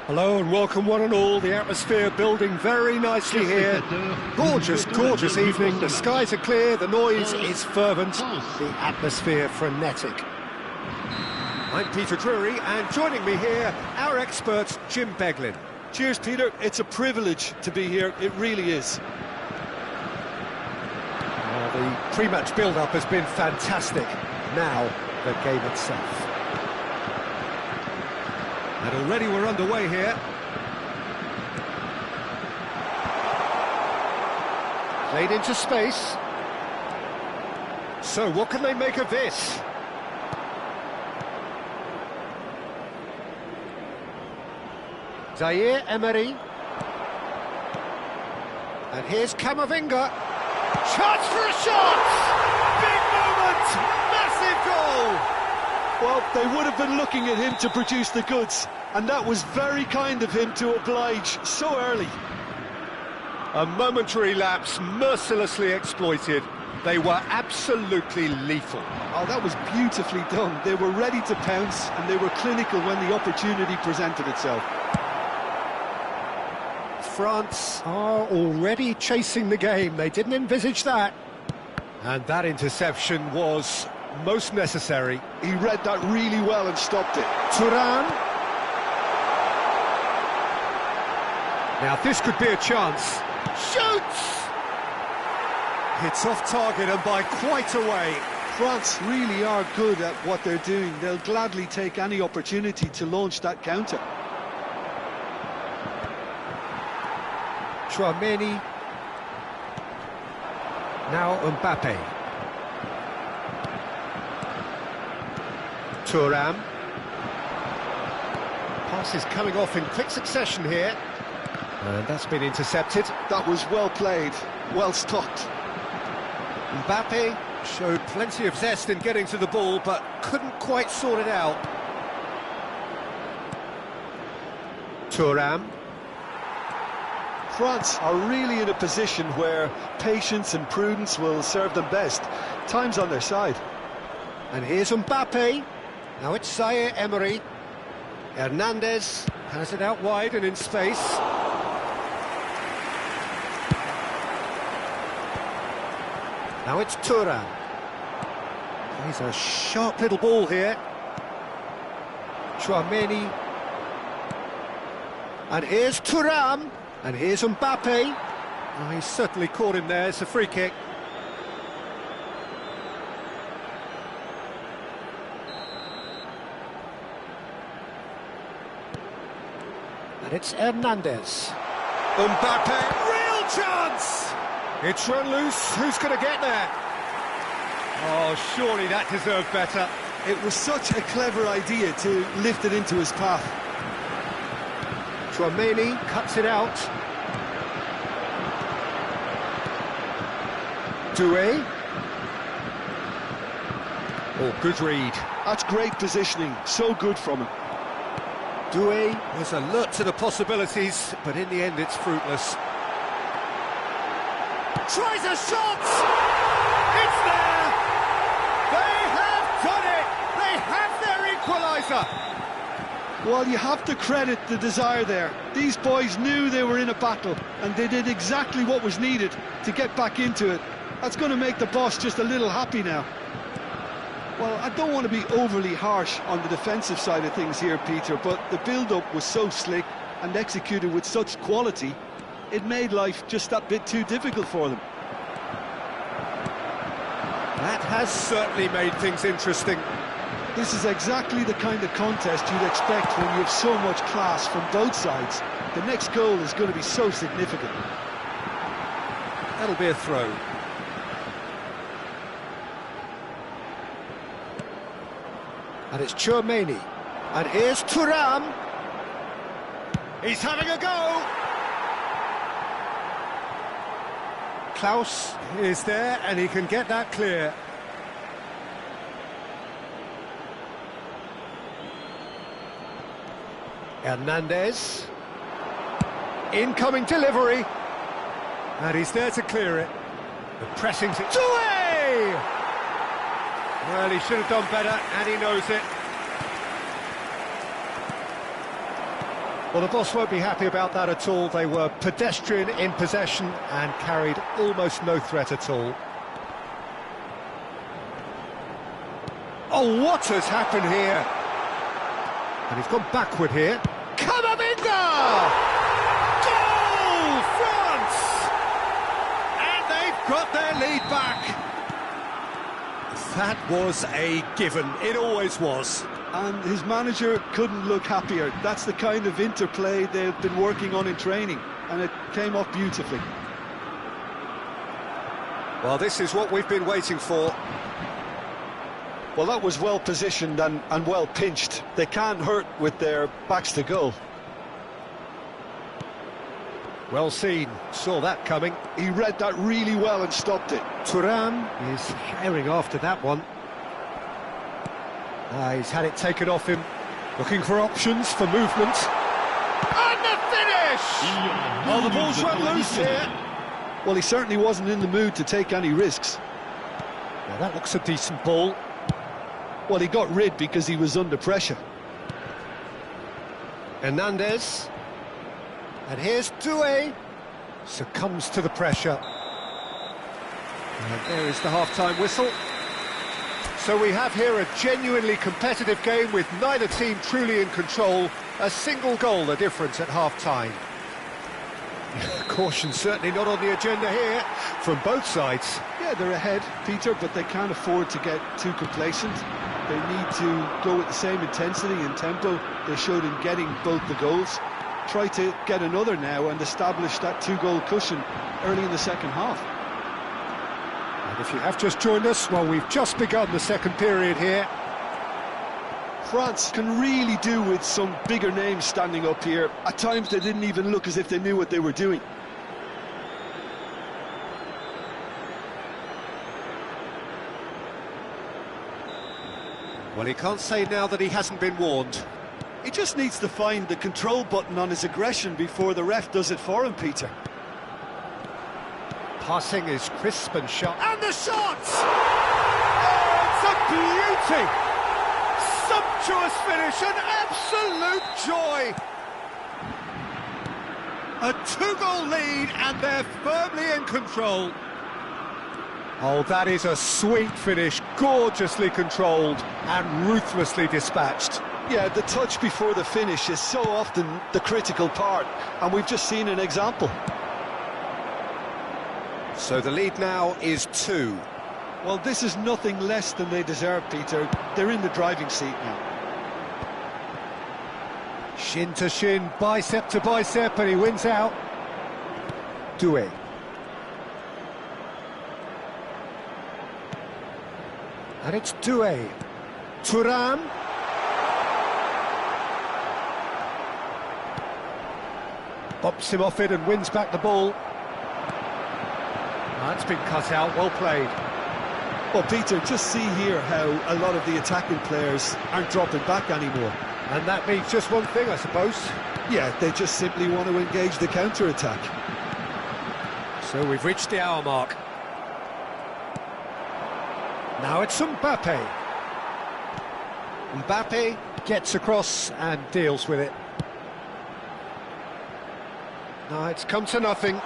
Hello and welcome one and all. The atmosphere building very nicely here. Gorgeous, gorgeous evening. The skies are clear, the noise is fervent, the atmosphere frenetic. I'm Peter Drury, and joining me here, our expert, Jim Beglin. Cheers, Peter. It's a privilege to be here. It really is. The pre-match build-up has been fantastic. Now, the game itself. And already we're underway here. Played into space. So what can they make of this? Zaire Emery. And here's Camavinga. Chance for a shot! Big moment! Massive goal! Well, they would have been looking at him to produce the goods, and that was very kind of him to oblige so early. A momentary lapse, mercilessly exploited. They were absolutely lethal. Oh, that was beautifully done. They were ready to pounce, and they were clinical when the opportunity presented itself. France are already chasing the game. They didn't envisage that. And that interception was most necessary. He read that really well and stopped it. Thuram. Now this could be a chance. Shoots! It's off target and by quite a way. France really are good at what they're doing. They'll gladly take any opportunity to launch that counter. Tuong-MinhQuach. Now Mbappe. Thuram. Pass is coming off in quick succession here. And that's been intercepted. That was well played, well stopped. Mbappe showed plenty of zest in getting to the ball, but couldn't quite sort it out. Thuram. France are really in a position where patience and prudence will serve them best. Time's on their side. And here's Mbappe. Now it's Zaire Emery. Hernandez has it out wide and in space. Now it's Thuram. He's a sharp little ball here. Tuong-MinhQuach. And here's Thuram. And here's Mbappe. Oh, he's certainly caught him there. It's a free kick. And it's Hernandez. Mbappe, real chance! It's run loose. Who's going to get there? Oh, surely that deserved better. It was such a clever idea to lift it into his path. Tuong-MinhQuach cuts it out. Doué. Oh, good read. That's great positioning. So good from him. Doué was alert to the possibilities, but in the end it's fruitless. Tries a shot! It's there! They have done it! They have their equaliser! Well, you have to credit the desire there. These boys knew they were in a battle, and they did exactly what was needed to get back into it. That's going to make the boss just a little happy now. Well, I don't want to be overly harsh on the defensive side of things here, Peter, but the build-up was so slick and executed with such quality, it made life just that bit too difficult for them. That has certainly made things interesting. This is exactly the kind of contest you'd expect when you have so much class from both sides. The next goal is going to be so significant. That'll be a throw. And it's Tuong-MinhQuach. And here's Thuram. He's having a go! Klaus is there, and he can get that clear. Hernandez. Incoming delivery. And he's there to clear it. The pressing's it. Doué! Well, he should have done better, and he knows it. Well, the boss won't be happy about that at all. They were pedestrian in possession and carried almost no threat at all. Oh, what has happened here? And he's gone backward here. Camavinga! Goal, France! And they've got their lead back. That was a given. It always was. And his manager couldn't look happier. That's the kind of interplay they've been working on in training, and it came off beautifully. Well, this is what we've been waiting for. Well, that was well positioned and well pinched. They can't hurt with their backs to goal. Well seen, saw that coming. He read that really well and stopped it. Thuram is herring after that one. He's had it taken off him, looking for options for movement. And the finish! Oh, the ball's run loose here. Well, he certainly wasn't in the mood to take any risks. Now that looks a decent ball. Well, he got rid because he was under pressure. Hernandez. And here's Doué. Succumbs to the pressure. And there is the half-time whistle. So we have here a genuinely competitive game with neither team truly in control. A single goal the difference at half-time. Caution certainly not on the agenda here from both sides. Yeah, they're ahead, Peter, but they can't afford to get too complacent. They need to go with the same intensity and tempo they showed in getting both the goals. Try to get another now and establish that two-goal cushion early in the second half. And if you have just joined us, well, we've just begun the second period here. France can really do with some bigger names standing up here. At times they didn't even look as if they knew what they were doing. Well, he can't say now that he hasn't been warned. He just needs to find the control button on his aggression before the ref does it for him, Peter. Passing is crisp and sharp. And the shots! Oh, it's a beauty! Sumptuous finish, an absolute joy! A two-goal lead and they're firmly in control. Oh, that is a sweet finish, gorgeously controlled and ruthlessly dispatched. Yeah, the touch before the finish is so often the critical part, and we've just seen an example. So the lead now is 2. Well, this is nothing less than they deserve, Peter. They're in the driving seat now. Shin to shin, bicep to bicep, and he wins out. Doué. And it's Doué. Thuram. Bops him off it and wins back the ball. That's been cut out, well played. Well, Peter, just see here how a lot of the attacking players aren't dropping back anymore. And that means just one thing, I suppose. Yeah, they just simply want to engage the counter-attack. So we've reached the hour mark. Now it's Mbappe. Mbappe gets across and deals with it. No, it's come to nothing.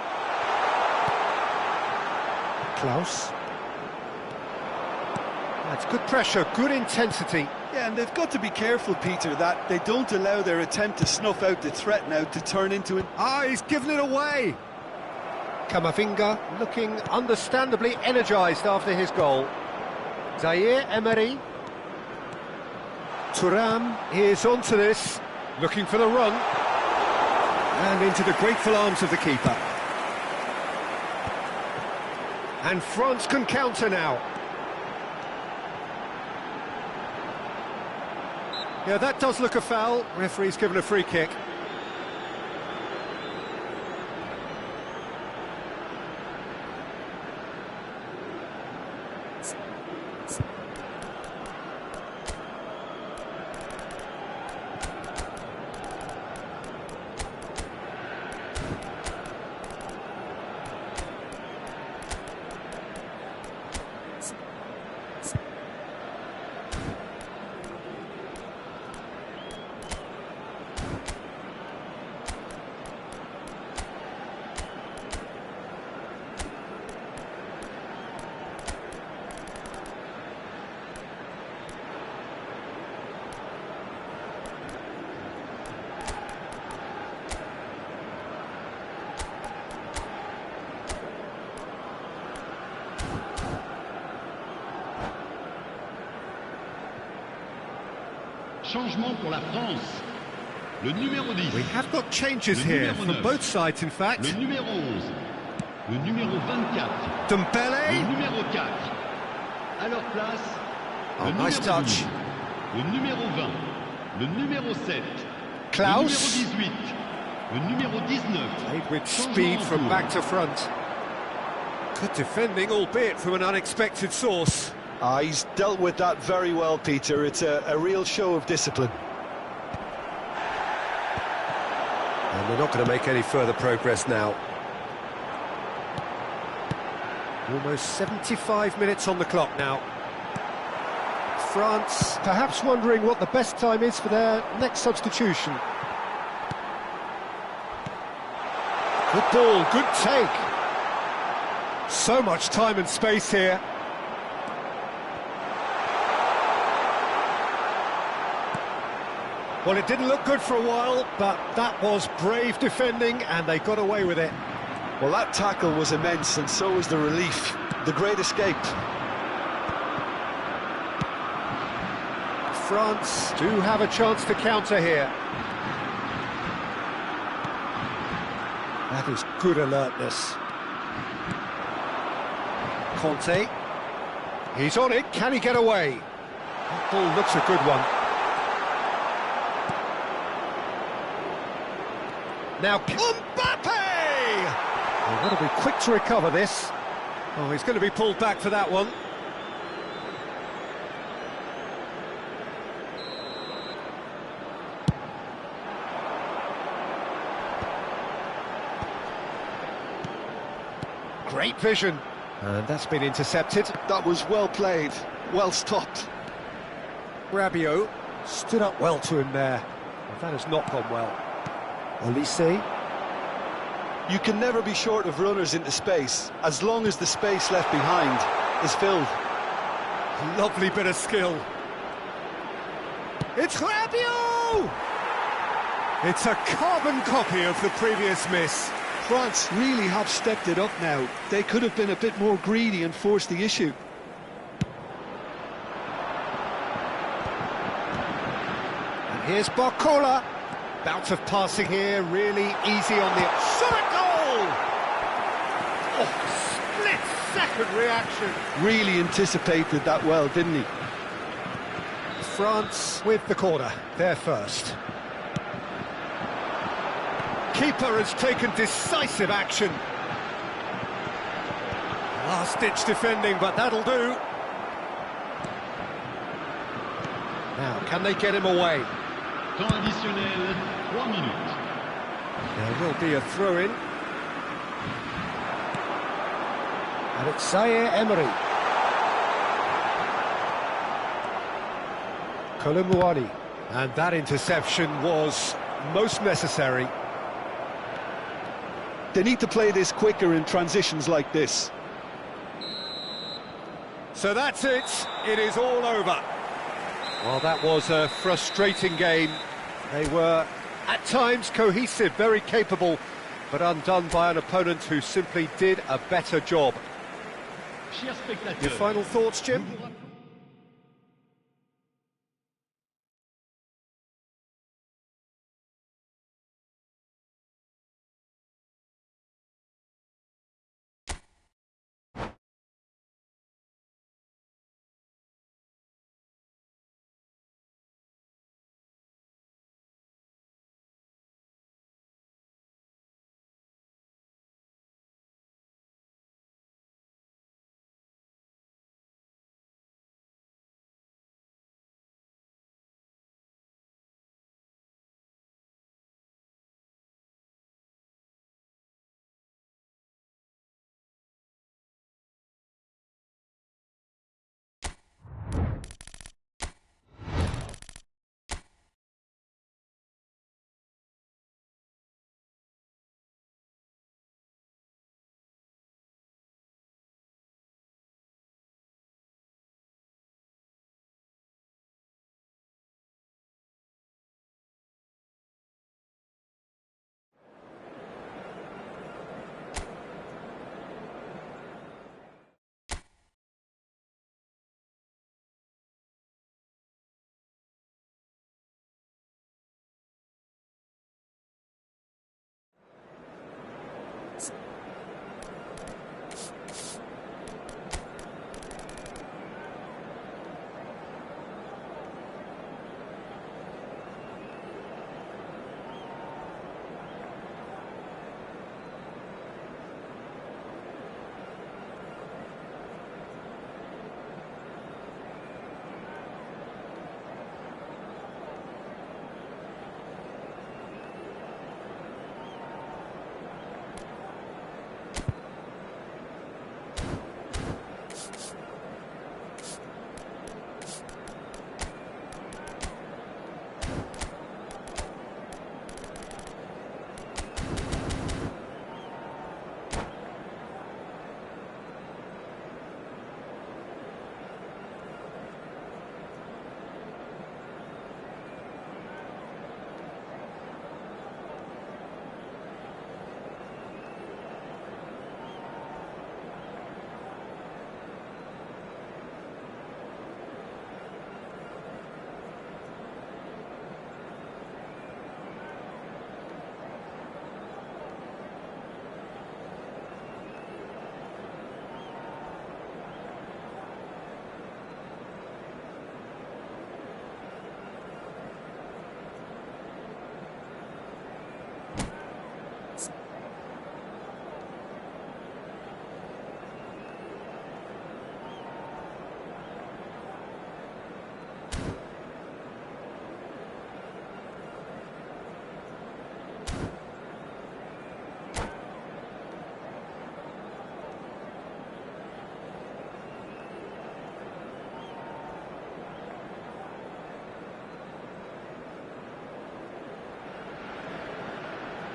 Klaus. That's good pressure, good intensity. Yeah, and they've got to be careful, Peter, that they don't allow their attempt to snuff out the threat now to turn into an... He's given it away. Camavinga looking understandably energised after his goal. Zaire Emery. Thuram is onto this, looking for the run. And into the grateful arms of the keeper. And France can counter now. Yeah, that does look a foul. Referee's given a free kick. Changement pour la France. Le numéro 10. We have got changes here from both sides, in fact. Le numéro 11. Le numéro 24. Dembele. Le numéro 4. À leur place, Oh, nice touch. 12, le numéro 20. Le numéro 7. Klaus. Le numéro 18. Le numéro 19. Played with speed from back to front. Good defending, albeit from an unexpected source. He's dealt with that very well, Peter. It's a real show of discipline. And they're not going to make any further progress now. Almost 75 minutes on the clock now. France perhaps wondering what the best time is for their next substitution. Good ball, good take. So much time and space here. Well, it didn't look good for a while, but that was brave defending and they got away with it. Well, that tackle was immense, and so was the relief. The great escape. France do have a chance to counter here. That is good alertness. Conte. He's on it, can he get away? That ball looks a good one. Now, Mbappe! They've got to be quick to recover this. Oh, he's going to be pulled back for that one. Great vision. And that's been intercepted. That was well played, well stopped. Rabiot stood up well to him there. But that has not gone well. Olise. You can never be short of runners into space, as long as the space left behind is filled. Lovely bit of skill. It's Rabiot! It's a carbon copy of the previous miss. France really have stepped it up now. They could have been a bit more greedy and forced the issue. And here's Barcola. Bout of passing here, really easy on the shot goal! Oh, split-second reaction. Really anticipated that well, didn't he? France with the corner, they're first. Keeper has taken decisive action. Last-ditch defending, but that'll do. Now, can they get him away? Temps additionnel, 3 minutes. There will be a throw-in. And it's Zaire Emery. Kolumuani. And that interception was most necessary. They need to play this quicker in transitions like this. So that's it. It is all over. Well, that was a frustrating game. They were, at times, cohesive, very capable, but undone by an opponent who simply did a better job. Your final thoughts, Jim?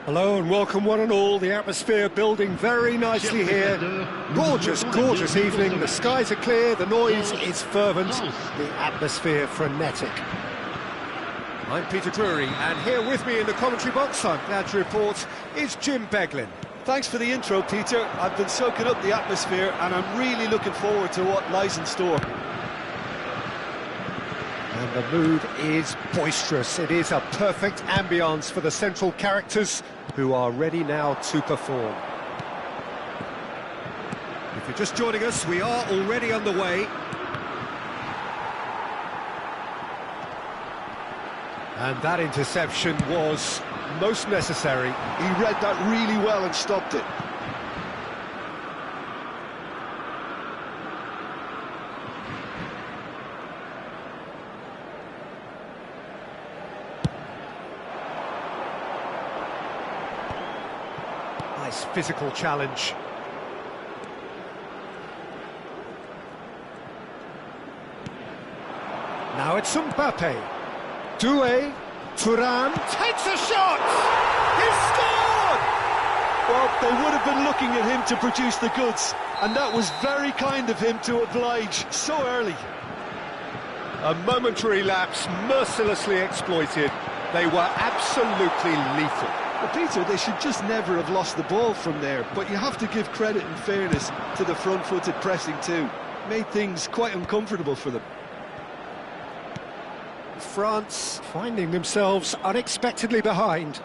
Hello and welcome one and all. The atmosphere building very nicely here. Gorgeous, gorgeous evening. The skies are clear, the noise is fervent, the atmosphere frenetic. I'm Peter Drury, and here with me in the commentary box, I'm glad to report, is Jim Beglin. Thanks for the intro, Peter. I've been soaking up the atmosphere and I'm really looking forward to what lies in store. And the mood is boisterous. It is a perfect ambience for the central characters who are ready now to perform. If you're just joining us, we are already underway. And that interception was most necessary. He read that really well and stopped it. Nice physical challenge. Now it's Mbappe. Doué, Thuram takes a shot! He scored! Well, they would have been looking at him to produce the goods, and that was very kind of him to oblige so early. A momentary lapse mercilessly exploited. They were absolutely lethal. Well, Peter, they should just never have lost the ball from there, but you have to give credit and fairness to the front-footed pressing too. Made things quite uncomfortable for them. France finding themselves unexpectedly behind.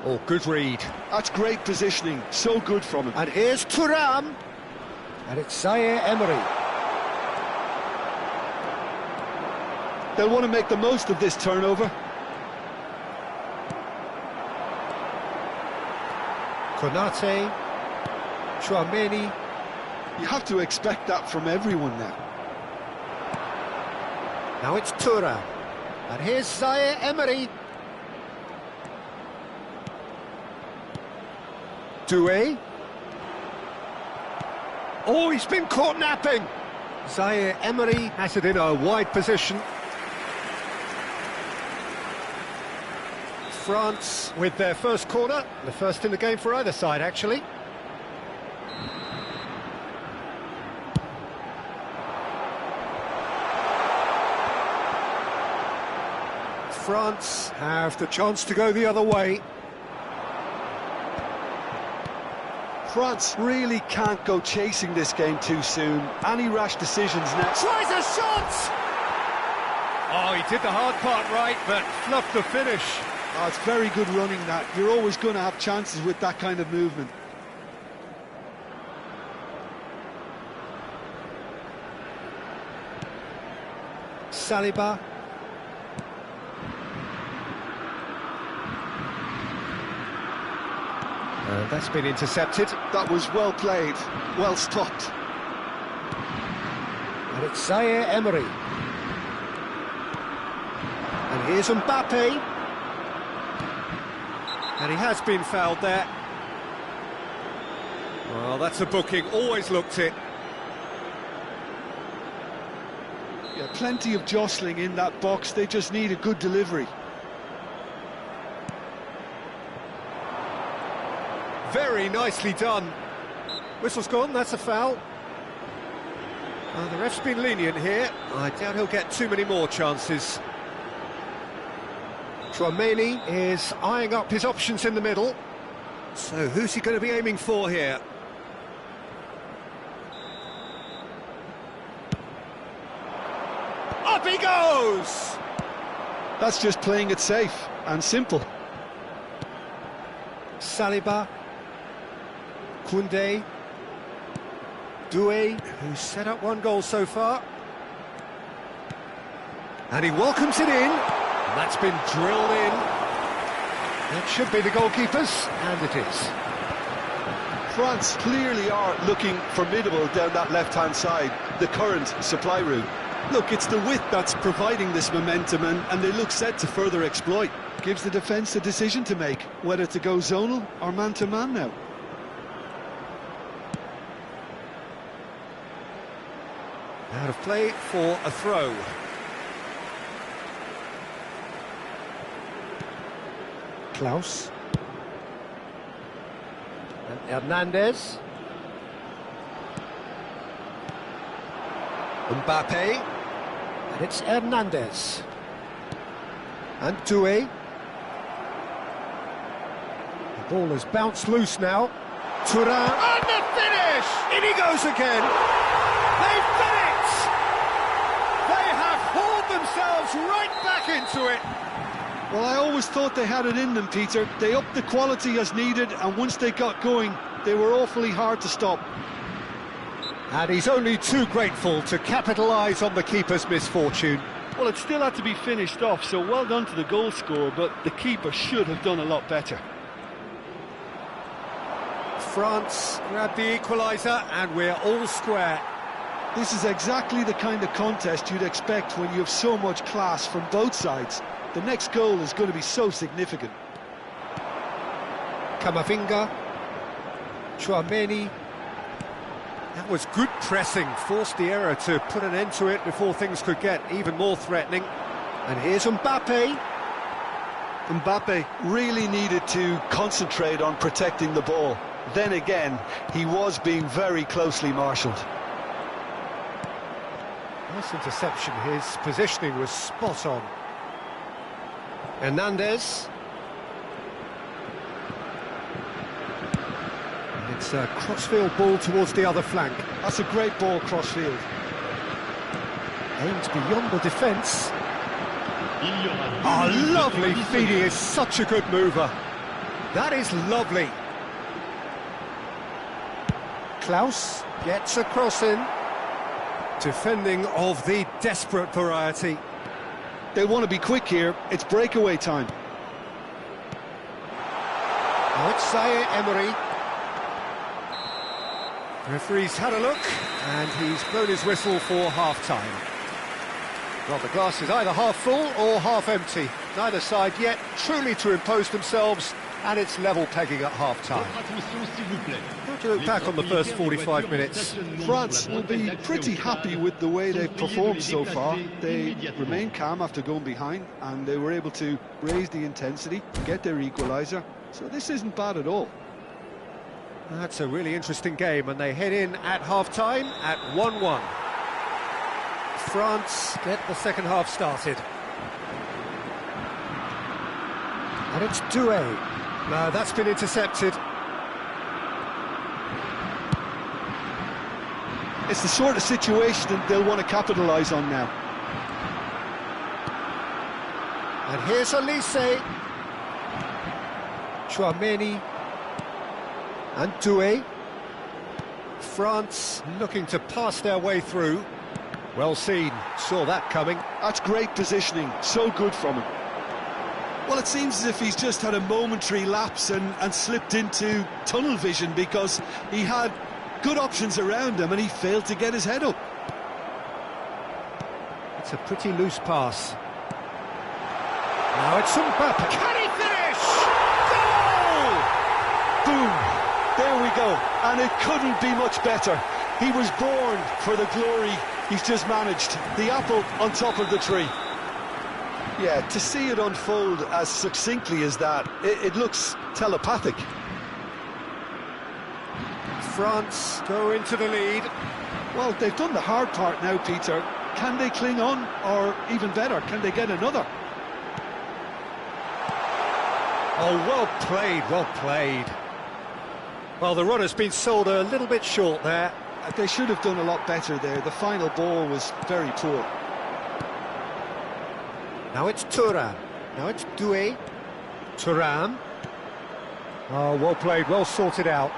Oh, good read. That's great positioning, so good from him. And here's Thuram. And it's Zaire-Emery. They'll want to make the most of this turnover. Konate, Tuong-MinhQuach. You have to expect that from everyone now. Now it's Thuram. And here's Zaire-Emery. Doué. Oh, he's been caught napping. Zaire-Emery has it in a wide position. France with their first corner, the first in the game for either side, actually. France have the chance to go the other way. France really can't go chasing this game too soon. Any rash decisions now. Tries a shot! Oh, he did the hard part right, but fluffed the finish. Oh, it's very good running that. You're always going to have chances with that kind of movement. Saliba. That's been intercepted. That was well played, well stopped. And it's Zaire-Emery. And here's Mbappe. And he has been fouled there. Well, that's a booking, always looked it. Yeah, plenty of jostling in that box, they just need a good delivery. Very nicely done. Whistle's gone, that's a foul. The ref's been lenient here. I doubt he'll get too many more chances. Tuong-MinhQuach is eyeing up his options in the middle. So who's he going to be aiming for here? Up he goes! That's just playing it safe and simple. Saliba. Koundé. Doué, who's set up one goal so far. And he welcomes it in. And that's been drilled in. That should be the goalkeepers, and it is. France clearly are looking formidable down that left-hand side, the current supply route. Look, it's the width that's providing this momentum, and they look set to further exploit. Gives the defence a decision to make, whether to go zonal or man-to-man now. Out of play for a throw. Klaus. And Hernandez. Mbappe. And it's Hernandez. And Doué. The ball has bounced loose now. Turan. And the finish! In he goes again. They've done it! They have hauled themselves right back into it. Well, I always thought they had it in them, Peter. They upped the quality as needed, and once they got going, they were awfully hard to stop. And he's only too grateful to capitalise on the keeper's misfortune. Well, it still had to be finished off, so well done to the goal scorer, but the keeper should have done a lot better. France grabbed the equaliser, and we're all square. This is exactly the kind of contest you'd expect when you have so much class from both sides. The next goal is going to be so significant. Camavinga. Tuong-MinhQuach. That was good pressing, forced the error to put an end to it before things could get even more threatening. And here's Mbappe. Mbappe really needed to concentrate on protecting the ball. Then again, he was being very closely marshalled. Nice interception, his positioning was spot on. Hernandez. And it's a crossfield ball towards the other flank. That's a great ball crossfield. Aimed beyond the defence. Oh, lovely feed, he is such a good mover. That is lovely. Klaus gets a cross in. Defending of the desperate variety. They want to be quick here, it's breakaway time. Now it's Zaire Emery. Referee's had a look, and he's blown his whistle for half-time. Well, the glass is either half full or half empty. Neither side yet truly to impose themselves, and it's level pegging at half-time. How do you look back on the first 45 minutes? France will be pretty happy with the way they've performed so far. They remain calm after going behind, and they were able to raise the intensity, get their equaliser. So this isn't bad at all. That's a really interesting game, and they head in at half-time at 1-1. France get the second half started. And it's Doué. No, that's been intercepted. It's the sort of situation that they'll want to capitalise on now. And here's Elise. Tuong-MinhQuach and Doué. France looking to pass their way through. Well seen, saw that coming. That's great positioning, so good from him. Well, it seems as if he's just had a momentary lapse and slipped into tunnel vision, because he had good options around him and he failed to get his head up. It's a pretty loose pass. Now it's Mbappe. Can he finish? Goal! Boom! There we go. And it couldn't be much better. He was born for the glory he's just managed. The apple on top of the tree. Yeah, to see it unfold as succinctly as that, it looks telepathic. France go into the lead. Well, they've done the hard part now, Peter. Can they cling on, or even better, can they get another? Oh, well played, well played. Well, the run has been sold a little bit short there. They should have done a lot better there. The final ball was very poor. Now it's Thuram. Now it's Doué. Thuram. Oh, well played, well sorted out.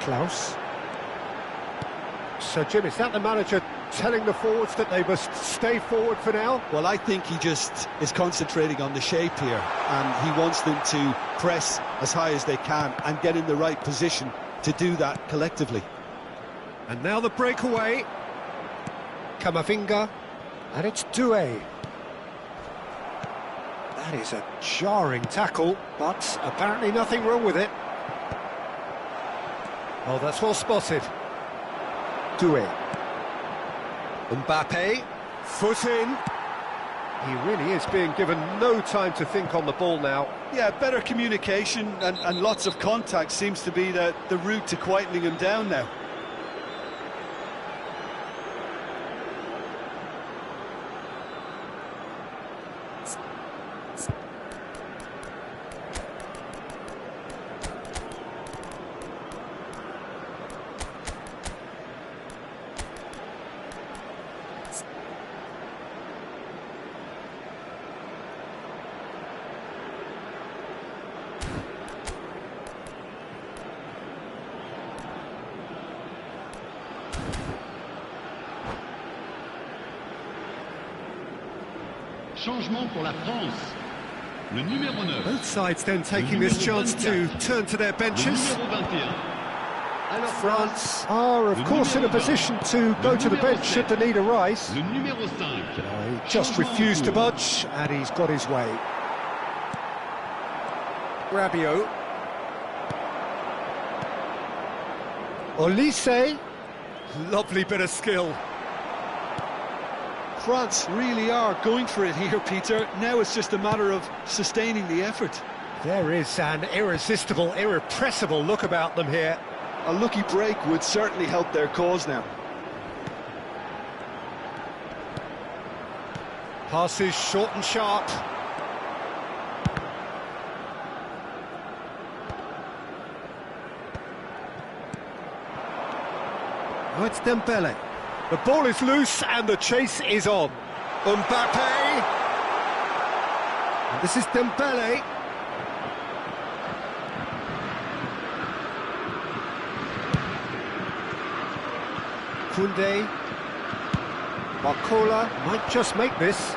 Klaus. So, Jim, is that the manager telling the forwards that they must stay forward for now? Well, I think he just is concentrating on the shape here, and he wants them to press as high as they can and get in the right position to do that collectively. And now the breakaway. Camavinga. And it's Doué. That is a jarring tackle, but apparently nothing wrong with it. Oh, that's well spotted. Doué. Mbappe. Foot in. He really is being given no time to think on the ball now. Yeah, better communication and lots of contact seems to be the route to quietening him down now. Changement pour la France. Le numéro 9. Both sides then taking this chance to turn to their benches. France are, of course, in a position to go to the bench should the need arise. Le numéro 5. He just refused to budge, and he's got his way. Rabiot. Olise. Lovely bit of skill. France really are going for it here, Peter. Now it's just a matter of sustaining the effort. There is an irresistible, irrepressible look about them here. A lucky break would certainly help their cause now. Passes short and sharp. Oh, it's Dembele. The ball is loose and the chase is on. Mbappe. And this is Dembele. Koundé. Barcola might just make this.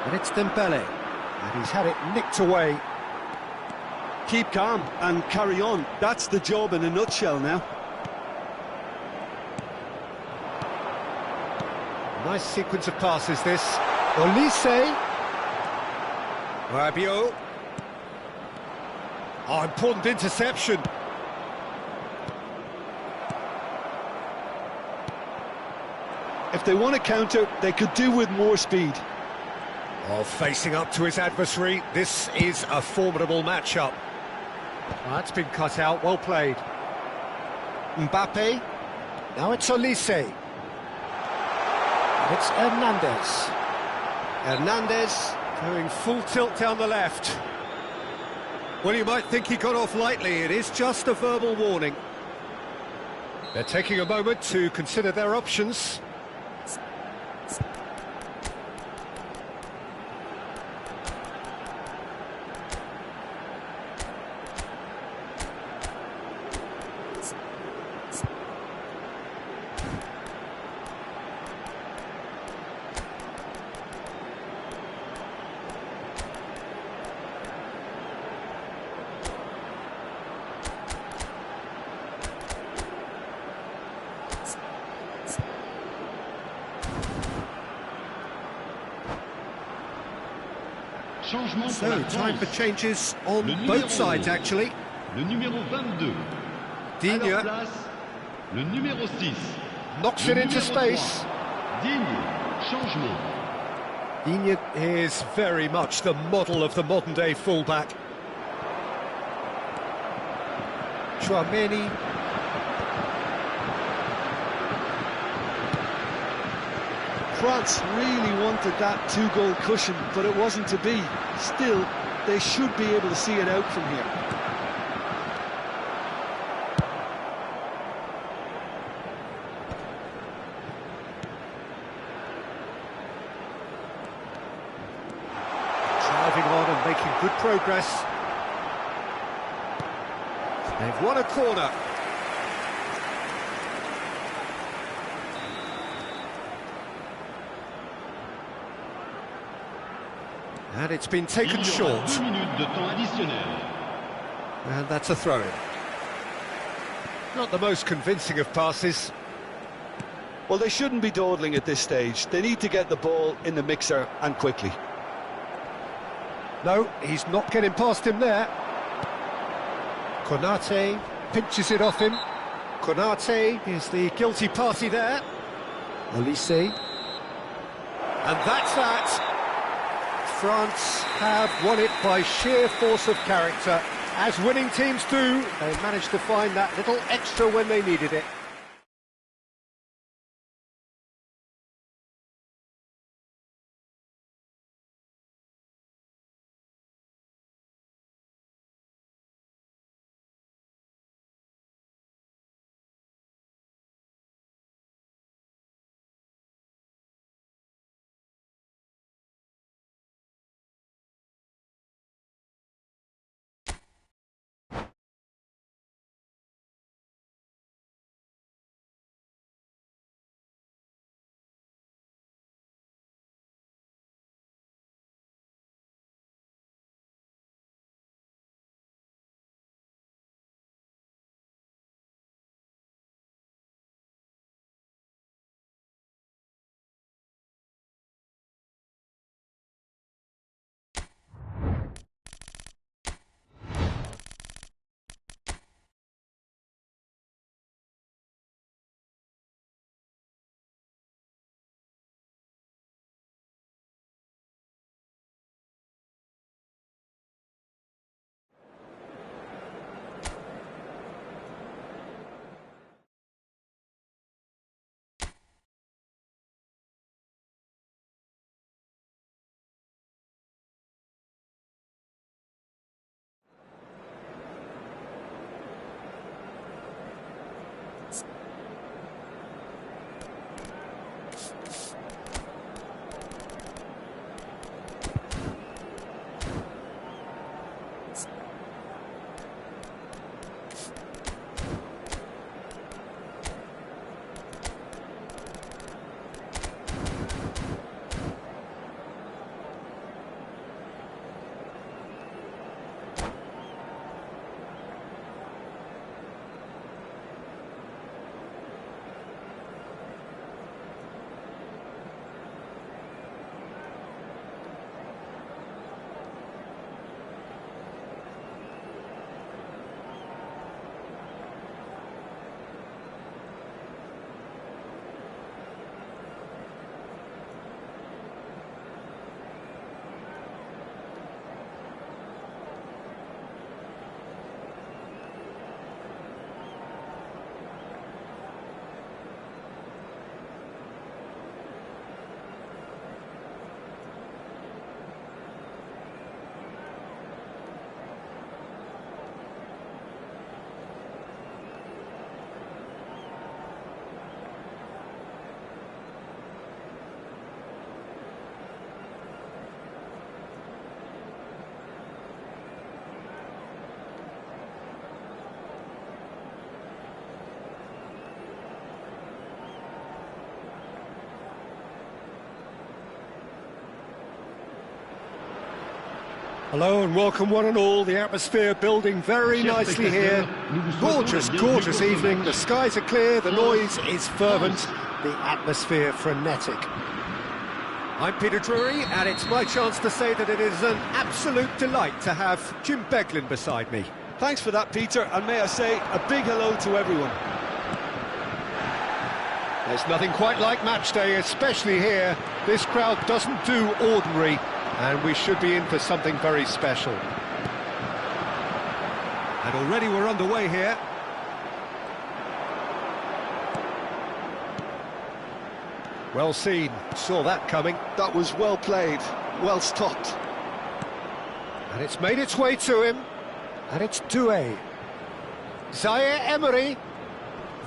And it's Dembele. And he's had it nicked away. Keep calm and carry on. That's the job in a nutshell now. Nice sequence of passes this. Olise. Rabiot. Oh, important interception. If they want to counter, they could do with more speed. Oh, facing up to his adversary, this is a formidable matchup. Oh, that's been cut out, well played. Mbappe. Now it's Olise. It's Hernandez. Hernandez going full tilt down the left. Well, you might think he got off lightly. It is just a verbal warning. They're taking a moment to consider their options. So, time for changes on both sides, actually. Le numéro 22. Digne Le numéro 6. knocks it into space. Digne. Changement. Digne is very much the model of the modern-day fullback. Tuong-MinhQuach. France really wanted that two-goal cushion, but it wasn't to be. Still, they should be able to see it out from here. Driving on and making good progress. They've won a corner. And it's been taken short. 2 minutes de temps additionnel. And that's a throw-in. Not the most convincing of passes. Well, they shouldn't be dawdling at this stage. They need to get the ball in the mixer and quickly. No, he's not getting past him there. Konate pinches it off him. Konate is the guilty party there. Elise. And that's that. France have won it by sheer force of character. As winning teams do, they managed to find that little extra when they needed it. Hello and welcome one and all, the atmosphere building very nicely here. Gorgeous, gorgeous evening, the skies are clear, the noise is fervent, the atmosphere frenetic. I'm Peter Drury and it's my chance to say that it is an absolute delight to have Jim Beglin beside me. Thanks for that, Peter, and may I say a big hello to everyone. There's nothing quite like match day, especially here. This crowd doesn't do ordinary. And we should be in for something very special. And already we're underway here. Well seen, saw that coming. That was well played, well stopped. And it's made its way to him. And it's Doué. Zaire Emery.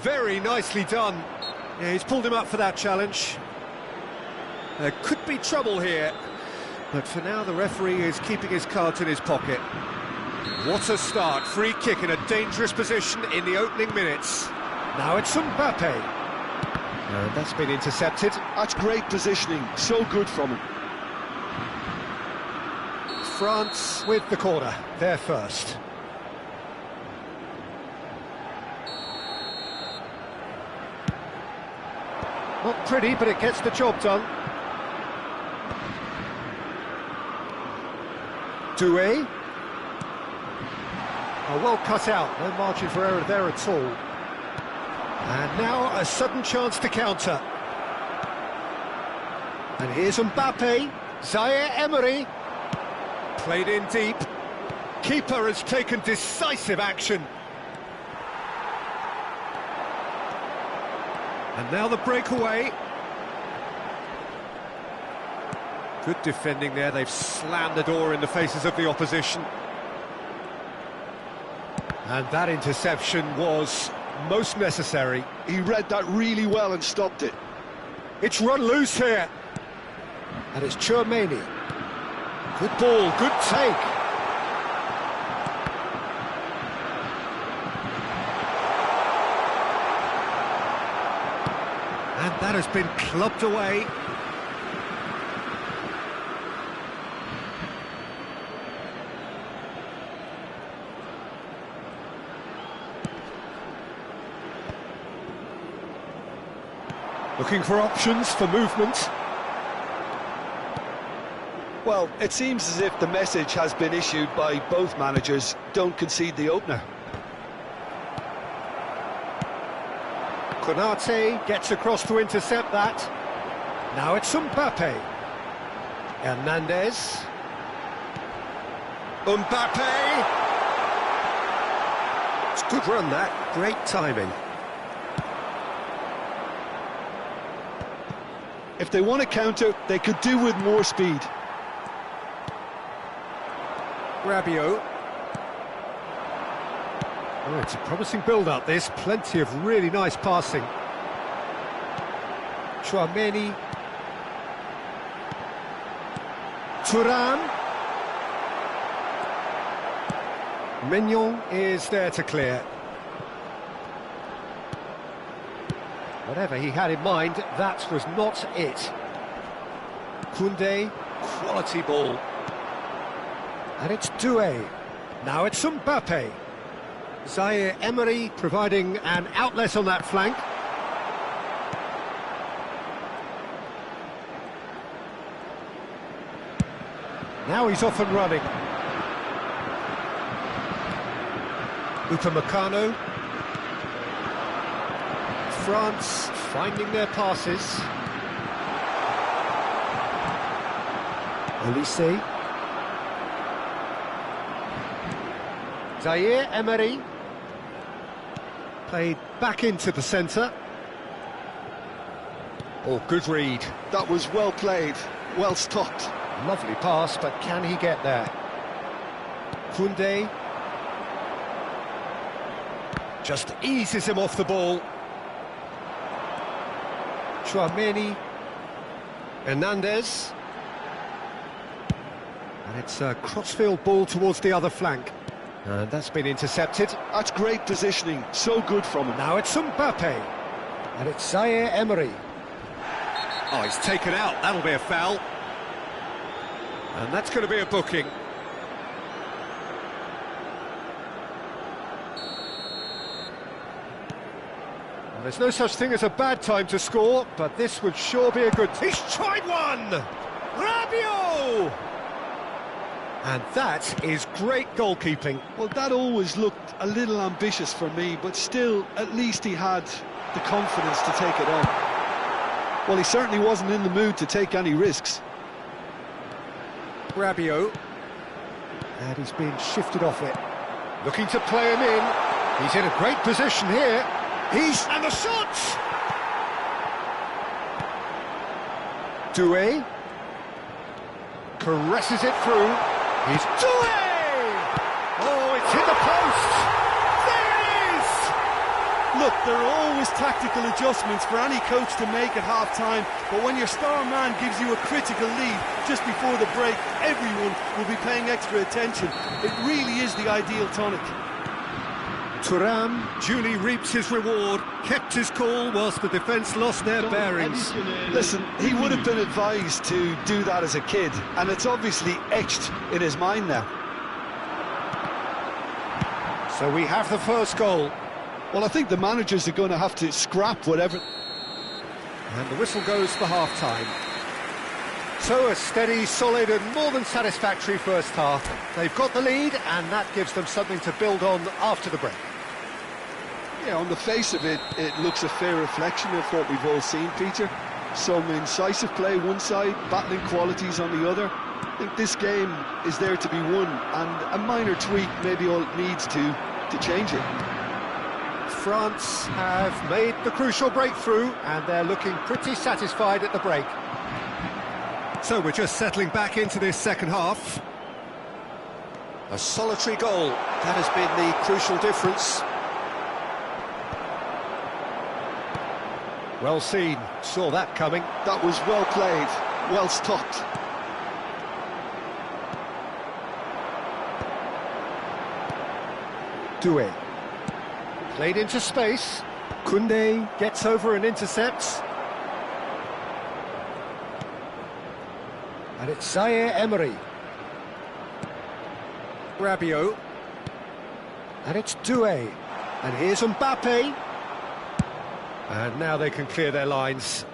Very nicely done. Yeah, he's pulled him up for that challenge. There could be trouble here. But for now, the referee is keeping his cards in his pocket. What a start. Free kick in a dangerous position in the opening minutes. Now it's Mbappe. And that's been intercepted. That's great positioning. So good from him. France with the corner. They're first. Not pretty, but it gets the job done. Doué. Oh, well cut out, no margin for error there at all. And now a sudden chance to counter. And here's Mbappe, Zaire Emery. Played in deep. Keeper has taken decisive action. And now the breakaway. Good defending there, they've slammed the door in the faces of the opposition. And that interception was most necessary. He read that really well and stopped it. It's run loose here. And it's Tuong-MinhQuach. Good ball, good take. And that has been clubbed away. Looking for options for movement. Well, it seems as if the message has been issued by both managers: don't concede the opener. Konate gets across to intercept that. Now it's Mbappe. Hernandez. Mbappe! It's a good run, that. Great timing. If they want to counter, they could do with more speed. Rabiot. Oh, it's a promising build-up, this. Plenty of really nice passing. Tuong-MinhQuach. Thuram. Mignon is there to clear. Whatever he had in mind, that was not it. Koundé, quality ball. And it's Doué. Now it's Mbappe. Zaire Emery providing an outlet on that flank. Now he's off and running. Upamecano. France finding their passes. Olise. Zaire Emery. Played back into the centre. Oh, good read. That was well played, well stopped. Lovely pass, but can he get there? Koundé. Just eases him off the ball. Tuong-MinhQuach. Hernandez. And it's a crossfield ball towards the other flank. And that's been intercepted. That's great positioning, so good from him. Now it's Mbappe. And it's Zaire Emery. Oh, he's taken out, that'll be a foul. And that's going to be a booking. Well, there's no such thing as a bad time to score, but this would sure be a good... He's tried one! Rabiot! And that is great goalkeeping. Well, that always looked a little ambitious for me, but still, at least he had the confidence to take it on. Well, he certainly wasn't in the mood to take any risks. Rabiot. And he's been shifted off it. Looking to play him in. He's in a great position here. And the shot! Doué. Caresses it through. He's Doué! Oh, it's hit the post! There it is! Look, there are always tactical adjustments for any coach to make at half-time, but when your star man gives you a critical lead just before the break, everyone will be paying extra attention. It really is the ideal tonic. Thuram duly reaps his reward, kept his cool whilst the defence lost their bearings. Listen, he would have been advised to do that as a kid, and it's obviously etched in his mind now. So we have the first goal. Well, I think the managers are going to have to scrap whatever... And the whistle goes for half-time. So a steady, solid and more than satisfactory first half. They've got the lead, and that gives them something to build on after the break. Yeah, on the face of it, it looks a fair reflection of what we've all seen, Peter. Some incisive play one side, battling qualities on the other. I think this game is there to be won, and a minor tweak maybe all it needs to change it. France have made the crucial breakthrough, and they're looking pretty satisfied at the break. So we're just settling back into this second half. A solitary goal, that has been the crucial difference. Well seen, saw that coming. That was well played, well stopped. Doué. Played into space. Koundé gets over and intercepts. And it's Zaire-Emery. Rabiot. And it's Doué. And here's Mbappe. And now they can clear their lines.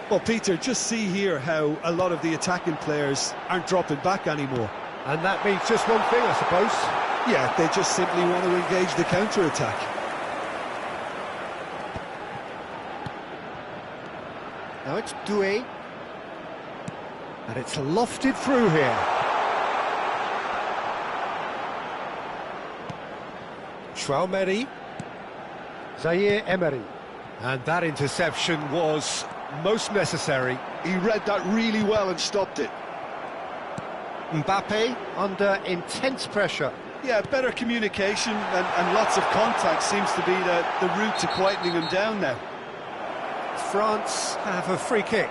Well, Peter, just see here how a lot of the attacking players aren't dropping back anymore. And that means just one thing, I suppose. Yeah, they just simply want to engage the counter-attack. Now it's Doué. And it's lofted through here. Tuong-MinhQuach. Zaire-Emery. And that interception was most necessary. He read that really well and stopped it. Mbappe under intense pressure. Yeah, better communication and lots of contact seems to be the route to quietening him down now. France have a free kick.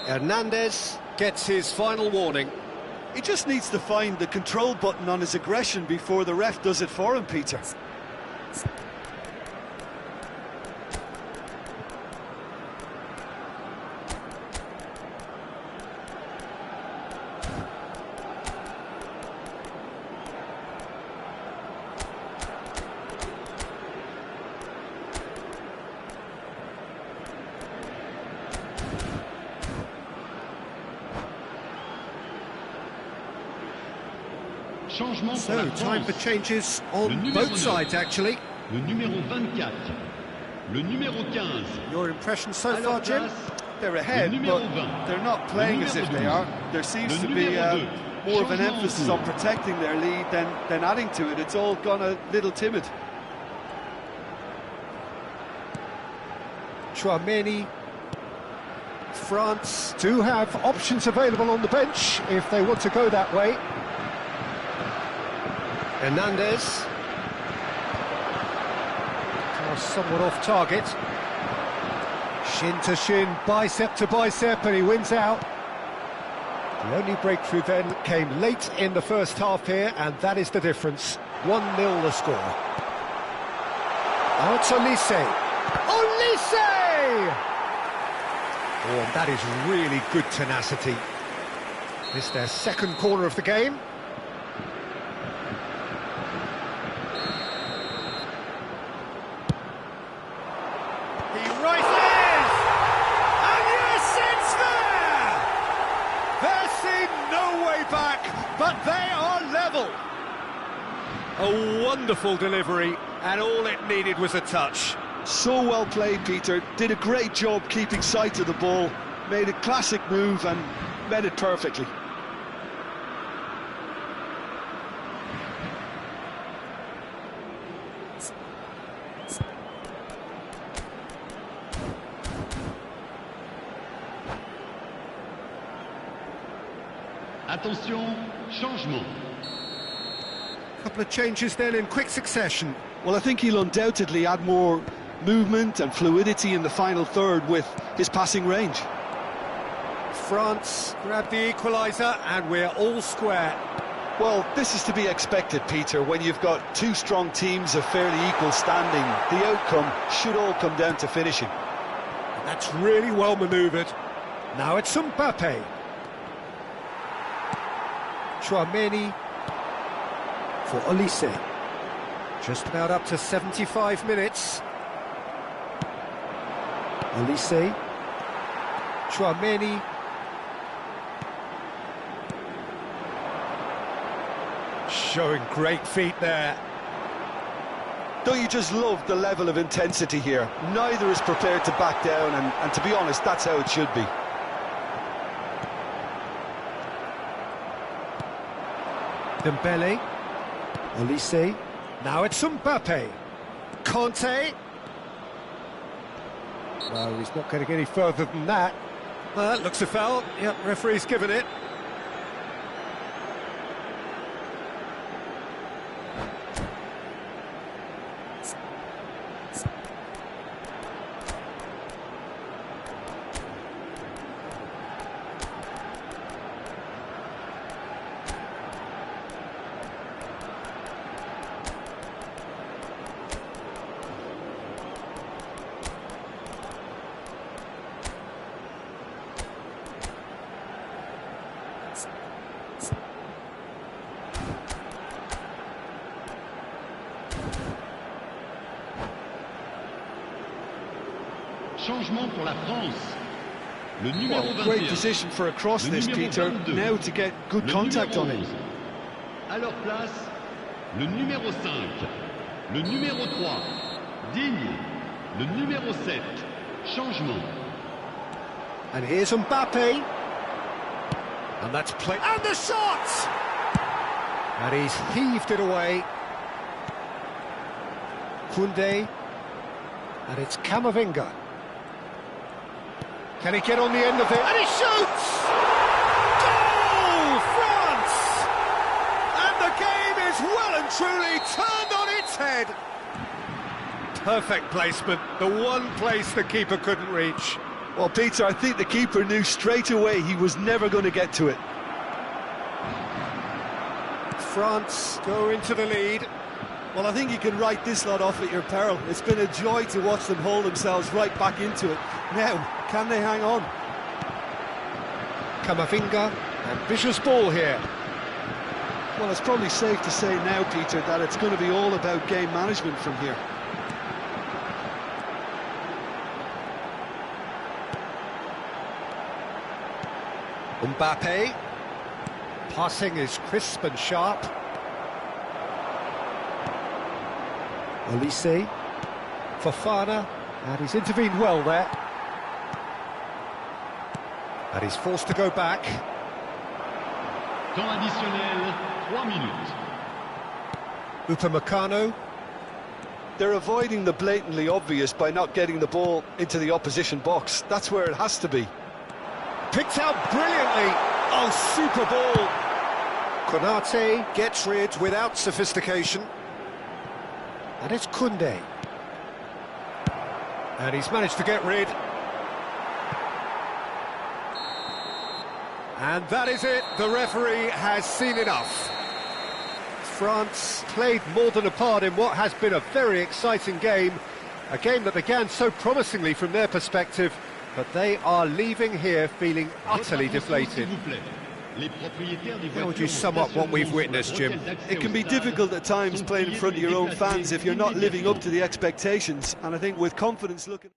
Hernandez gets his final warning. He just needs to find the control button on his aggression before the ref does it for him, Peter. So, time for changes on both sides, actually. Le numéro 24. Le numéro 15. Your impression so far, Jim? They're ahead, but they're not playing as if they are. There seems to be more of an emphasis on protecting their lead than adding to it. It's all gone a little timid. Tuong-MinhQuach. France do have options available on the bench if they want to go that way. Hernandez. Somewhat off target. Shin to shin, bicep to bicep, and he wins out. The only breakthrough then came late in the first half here, and that is the difference. 1-0 the score. Now it's Olise. Olise! Oh, and that is really good tenacity. It's their second corner of the game. But they are level. A wonderful delivery, and all it needed was a touch. So well played, Peter. Did a great job keeping sight of the ball. Made a classic move and met it perfectly. Attention, changement. Couple of changes then in quick succession. Well, I think he'll undoubtedly add more movement and fluidity in the final third with his passing range. France grab the equaliser and we're all square. Well, this is to be expected, Peter, when you've got two strong teams of fairly equal standing. The outcome should all come down to finishing. And that's really well manoeuvred. Now it's Mbappe. Tuong-MinhQuach for Olise. Just about up to 75 minutes. Olise. Tuong-MinhQuach. showing great feet there. Don't you just love the level of intensity here? Neither is prepared to back down, and to be honest, that's how it should be. Dembele, Olise, now it's Mbappe, Conte. No, he's not going to get any further than that. Well, that looks a foul. Yep, referee's given it. Changement pour la France. Le numéro 21. Great position for a cross this, Peter. Now to get good contact on it. À leur place, le numéro 5. Le numéro 3. Digne. Le numéro 7. Changement. And here's Mbappe. And that's play. And the shot! And he's heaved it away. Koundé. And it's Camavinga. Can he get on the end of it? And he shoots! Goal! France! And the game is well and truly turned on its head. Perfect placement, the one place the keeper couldn't reach. Well, Peter, I think the keeper knew straight away he was never going to get to it. France go into the lead. Well, I think you can write this lot off at your peril. It's been a joy to watch them hold themselves right back into it. Now, can they hang on? Camavinga, ambitious ball here. Well, it's probably safe to say now, Peter, that it's going to be all about game management from here. Mbappe. Passing is crisp and sharp. Olise, Fofana, and he's intervened well there. And he's forced to go back. Temps additionnel, 3 minutes. Upamecano. They're avoiding the blatantly obvious by not getting the ball into the opposition box. That's where it has to be. Picked out brilliantly. Oh, super ball. Konate gets rid without sophistication. And it's Koundé. And he's managed to get rid. And that is it. The referee has seen enough. France played more than a part in what has been a very exciting game. A game that began so promisingly from their perspective, but they are leaving here feeling utterly deflated. How would you sum up what we've witnessed, Jim? It can be difficult at times playing in front of your own fans if you're not living up to the expectations, and I think with confidence looking...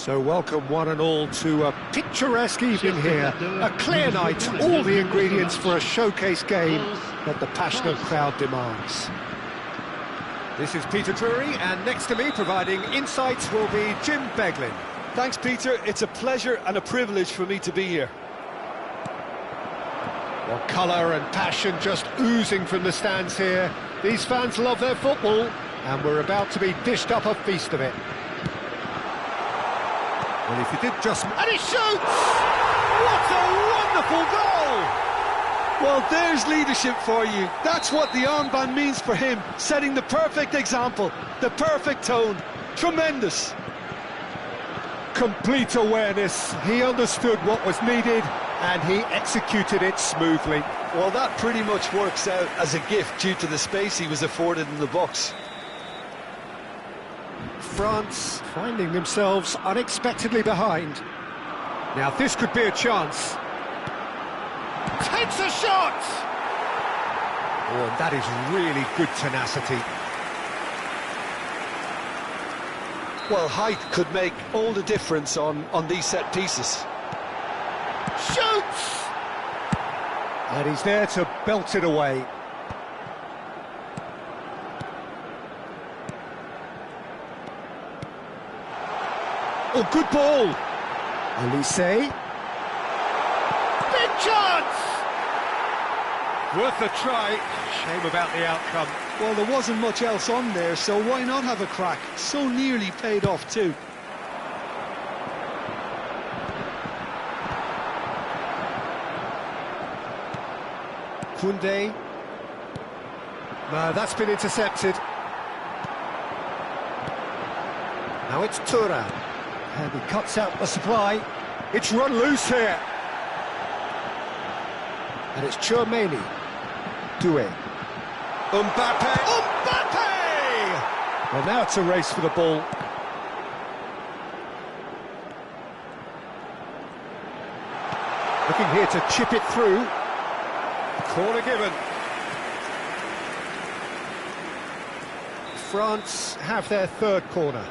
So welcome one and all to a picturesque evening here. A clear night, all the ingredients for a showcase game that the passionate crowd demands. This is Peter Drury, and next to me providing insights will be Jim Beglin. Thanks, Peter. It's a pleasure and a privilege for me to be here. Well, colour and passion just oozing from the stands here. These fans love their football, and we're about to be dished up a feast of it. Well, if you did just... And he shoots! What a wonderful goal! Well, there's leadership for you. That's what the armband means for him, setting the perfect example, the perfect tone. Tremendous. Complete awareness. He understood what was needed, and he executed it smoothly. Well, that pretty much works out as a gift due to the space he was afforded in the box. France finding themselves unexpectedly behind. Now this could be a chance. Takes a shot! Oh, and that is really good tenacity. Well, height could make all the difference on these set pieces. Shoots! And he's there to belt it away. Oh, good ball. Elise. Big chance! Worth a try. Shame about the outcome. Well, there wasn't much else on there, so why not have a crack? So nearly paid off too. Koundé. No, that's been intercepted. Now it's Thuram. And he cuts out the supply. It's run loose here. And it's Tuong-MinhQuach. Doué. Mbappe! Well, now it's a race for the ball. Looking here to chip it through. Corner given. France have their third corner.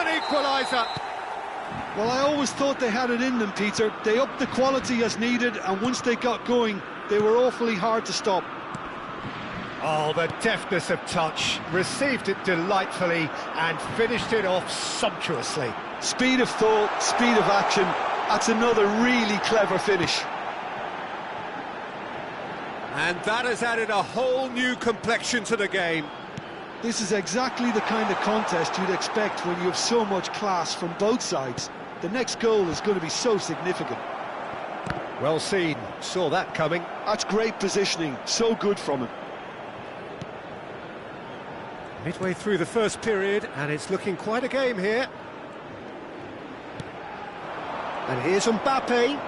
Equaliser. Well, I always thought they had it in them, Peter. They upped the quality as needed, and once they got going, they were awfully hard to stop. Oh, the deftness of touch. Received it delightfully and finished it off sumptuously. Speed of thought, speed of action. That's another really clever finish. And that has added a whole new complexion to the game. This is exactly the kind of contest you'd expect when you have so much class from both sides. The next goal is going to be so significant. Well seen, saw that coming. That's great positioning, so good from him. Midway through the first period, and it's looking quite a game here. And here's Mbappe.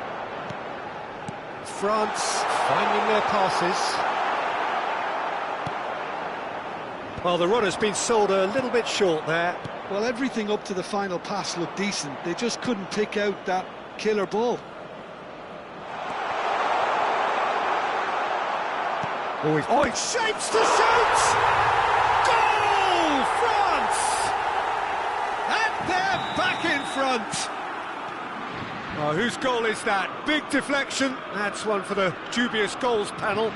France finding their passes. Well, the run has been sold a little bit short there. Well, everything up to the final pass looked decent. They just couldn't pick out that killer ball. Oh, it shapes to shoot! Goal, France! And they're back in front. Oh, whose goal is that? Big deflection. That's one for the dubious goals panel.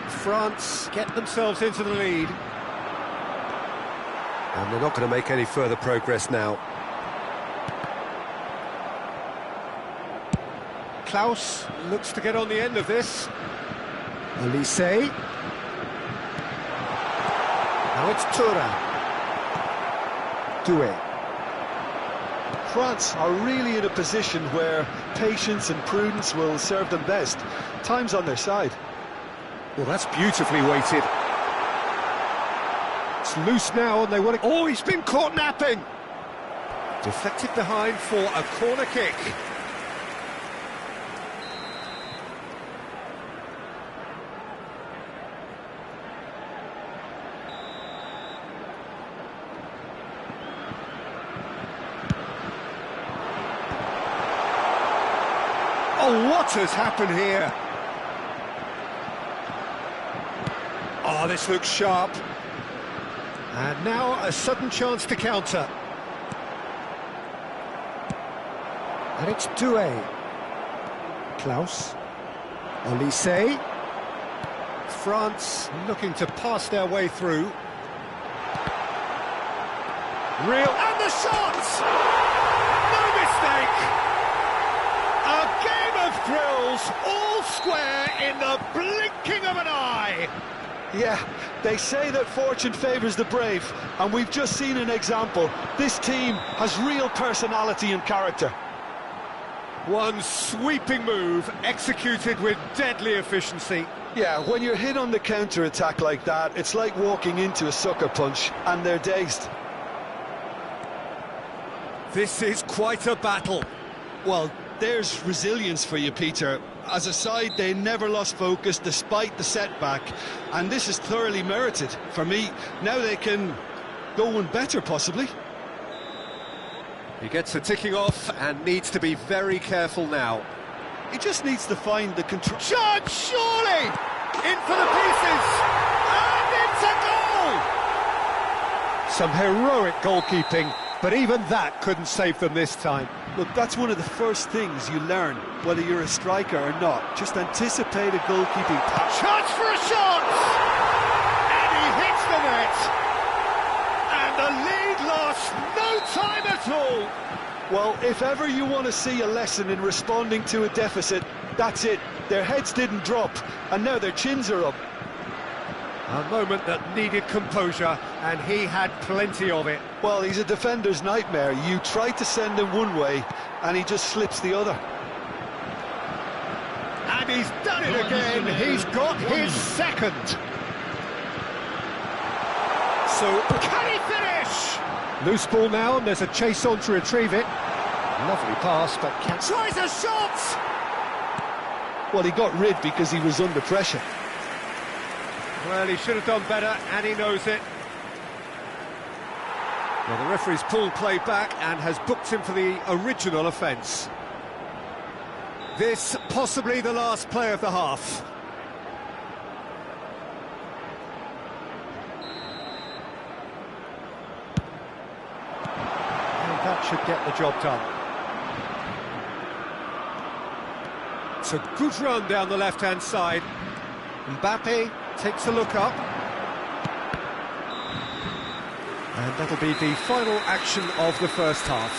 France get themselves into the lead. And they're not going to make any further progress now. Klaus looks to get on the end of this. Elise. Now it's Thuram. Doué. France are really in a position where patience and prudence will serve them best. Time's on their side. Well, that's beautifully weighted. It's loose now, and they want to... Oh, he's been caught napping! Deflected behind for a corner kick. Oh, what has happened here? Oh, this looks sharp. And now a sudden chance to counter. And it's Doué. Klaus. Olise. France looking to pass their way through. Real, and the shots! No mistake! A game of thrills, all square in the blinking of an eye! Yeah, they say that fortune favours the brave, and we've just seen an example. This team has real personality and character. One sweeping move, executed with deadly efficiency. Yeah, when you're hit on the counter-attack like that, it's like walking into a sucker punch, and they're dazed. This is quite a battle. Well, there's resilience for you, Peter. As a side, they never lost focus despite the setback, and this is thoroughly merited. For me, now they can go one better, possibly. He gets the ticking off and needs to be very careful now. He just needs to find the control. Shot, surely! In for the pieces! And it's a goal! Some heroic goalkeeping, but even that couldn't save them this time. Look, that's one of the first things you learn, whether you're a striker or not. Just anticipate a goalkeeping pass. Chance for a shot! And he hits the net! And the lead lost no time at all! Well, if ever you want to see a lesson in responding to a deficit, that's it. Their heads didn't drop, and now their chins are up. A moment that needed composure, and he had plenty of it. Well, he's a defender's nightmare. You try to send him one way, and he just slips the other. And he's done it again. He's got his second. So, can he finish? Loose ball now, and there's a chase on to retrieve it. Lovely pass, but can't... Tries a shot! Well, he got rid because he was under pressure. Well, he should have done better, and he knows it. Well, the referee's pulled play back and has booked him for the original offence. This possibly the last play of the half. And that should get the job done. It's a good run down the left-hand side. Mbappe takes a look up. And that'll be the final action of the first half.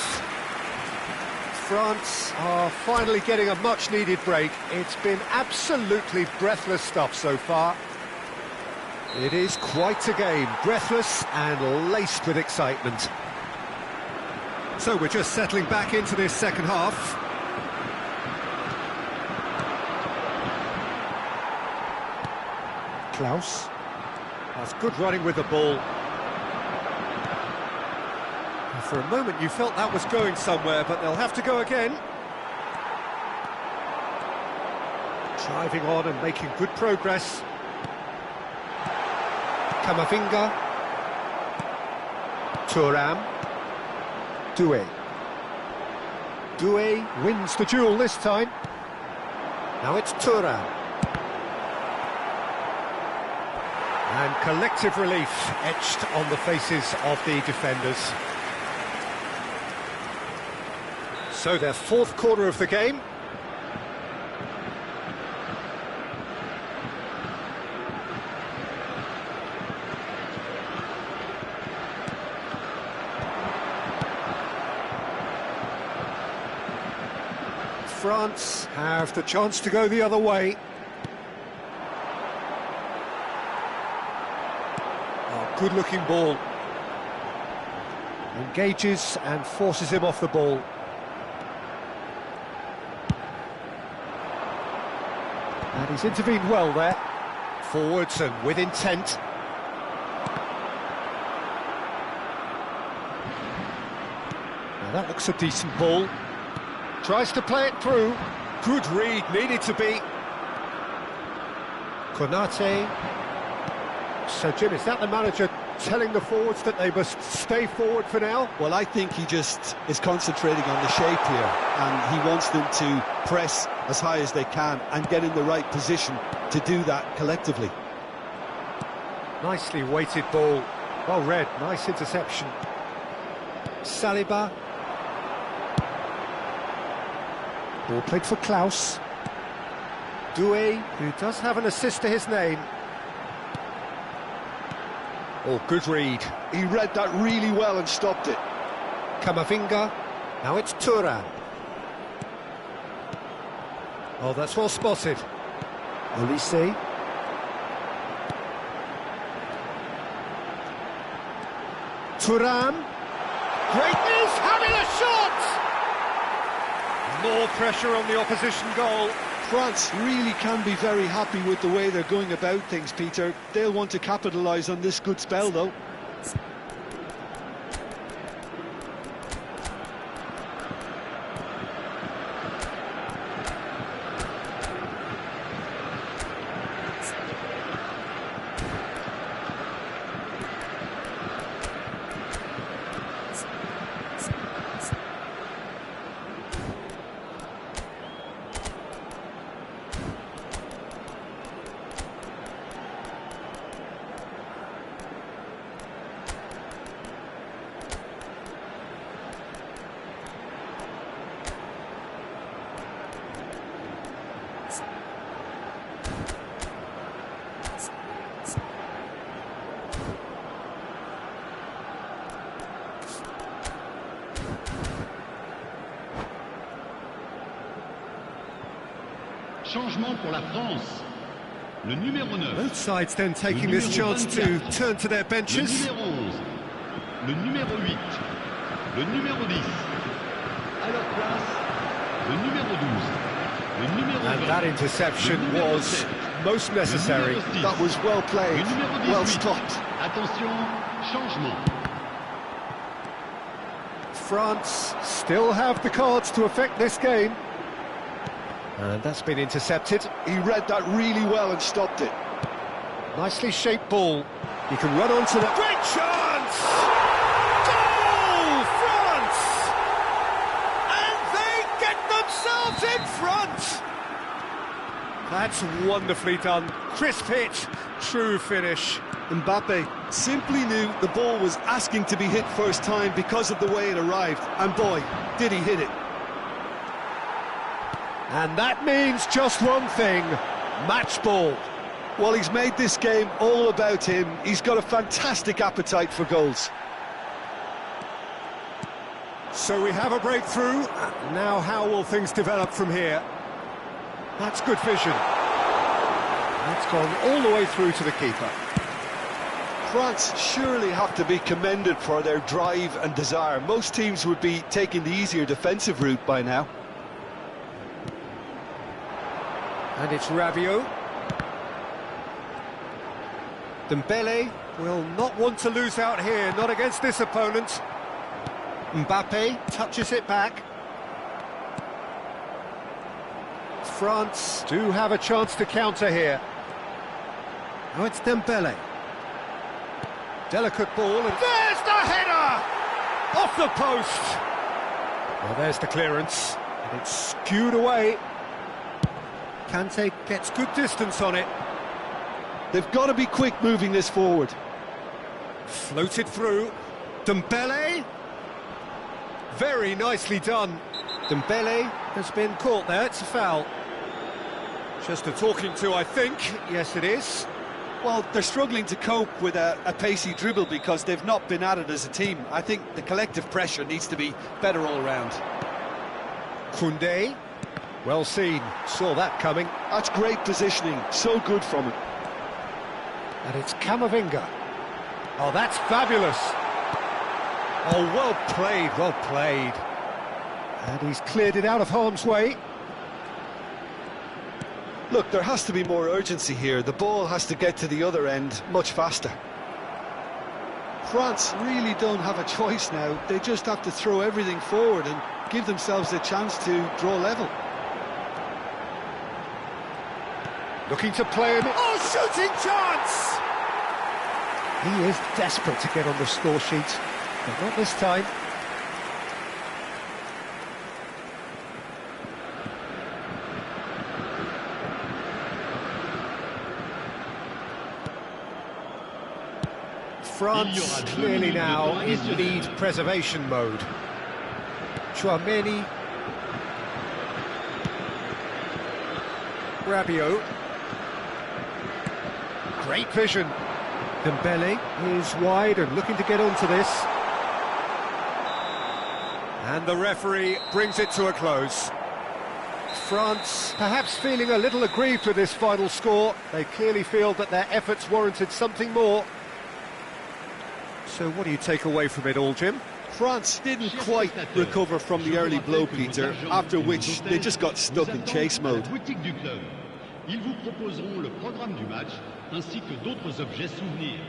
France are finally getting a much-needed break. It's been absolutely breathless stuff so far. It is quite a game, breathless and laced with excitement. So we're just settling back into this second half. Klaus. That's good running with the ball. And for a moment you felt that was going somewhere, but they'll have to go again. Driving on and making good progress. Camavinga. Thuram. Doué. Doué wins the duel this time. Now it's Thuram. And collective relief etched on the faces of the defenders. So their fourth quarter of the game. France have the chance to go the other way. Good looking ball. Engages and forces him off the ball. And he's intervened well there. Forwards and with intent. Now that looks a decent ball. Tries to play it through. Good read, needed to be. Konate. So, Jim, is that the manager telling the forwards that they must stay forward for now. Well, I think he just is concentrating on the shape here, and he wants them to press as high as they can and get in the right position to do that collectively. Nicely weighted ball. Well read, nice interception. Saliba. Ball played for Klaus. Doué, who does have an assist to his name. Oh, good read. He read that really well and stopped it. Camavinga. Now it's Thuram. Oh, that's well spotted. Olise. Thuram. Greatness, having a shot! More pressure on the opposition goal. France really can be very happy with the way they're going about things, Peter. They'll want to capitalise on this good spell, though. Changement pour la France. Le numéro 9. Both sides then taking this chance to turn to their benches. Le numéro 11. Le numéro 8. Le numéro 10. À leur place, le numéro 12. Le numéro 20. And that interception was most necessary. That was well played, well stopped. Attention, changement. France still have the cards to affect this game. And that's been intercepted. He read that really well and stopped it. Nicely shaped ball. You can run onto that. Great chance! Goal, France! And they get themselves in front! That's wonderfully done. Crisp hit, true finish. Mbappe simply knew the ball was asking to be hit first time because of the way it arrived. And boy, did he hit it. And that means just one thing, match ball. Well, he's made this game all about him. He's got a fantastic appetite for goals. So we have a breakthrough. Now how will things develop from here? That's good vision. That's gone all the way through to the keeper. France surely have to be commended for their drive and desire. Most teams would be taking the easier defensive route by now. And it's Rabiot. Dembele will not want to lose out here, not against this opponent. Mbappe touches it back. France do have a chance to counter here. Now it's Dembele. Delicate ball, and there's the header! Off the post! Well, there's the clearance, and it's skewed away. Kante gets good distance on it. They've got to be quick moving this forward. Floated through. Dembele. Very nicely done. Dembele has been caught there. It's a foul. Just a talking to, I think. Yes, it is. Well, they're struggling to cope with a pacey dribble because they've not been at it as a team. I think the collective pressure needs to be better all around. Koundé. Well seen, saw that coming. That's great positioning, so good from him. And it's Camavinga. Oh, that's fabulous. Oh, well played, well played. And he's cleared it out of harm's way. Look, there has to be more urgency here. The ball has to get to the other end much faster. France really don't have a choice now. They just have to throw everything forward and give themselves a chance to draw level. Looking to play him. Oh, shooting chance! He is desperate to get on the score sheet, but not this time. France clearly now in lead preservation mode. Tuong-MinhQuach. Rabiot. Great vision. Dembele is wide and looking to get onto this. And the referee brings it to a close. France perhaps feeling a little aggrieved with this final score. They clearly feel that their efforts warranted something more. So what do you take away from it all, Jim? France didn't quite recover from the early blow, Peter, after which they just got stuck in chase mode. Ils vous proposeront le programme du match ainsi que d'autres objets souvenirs.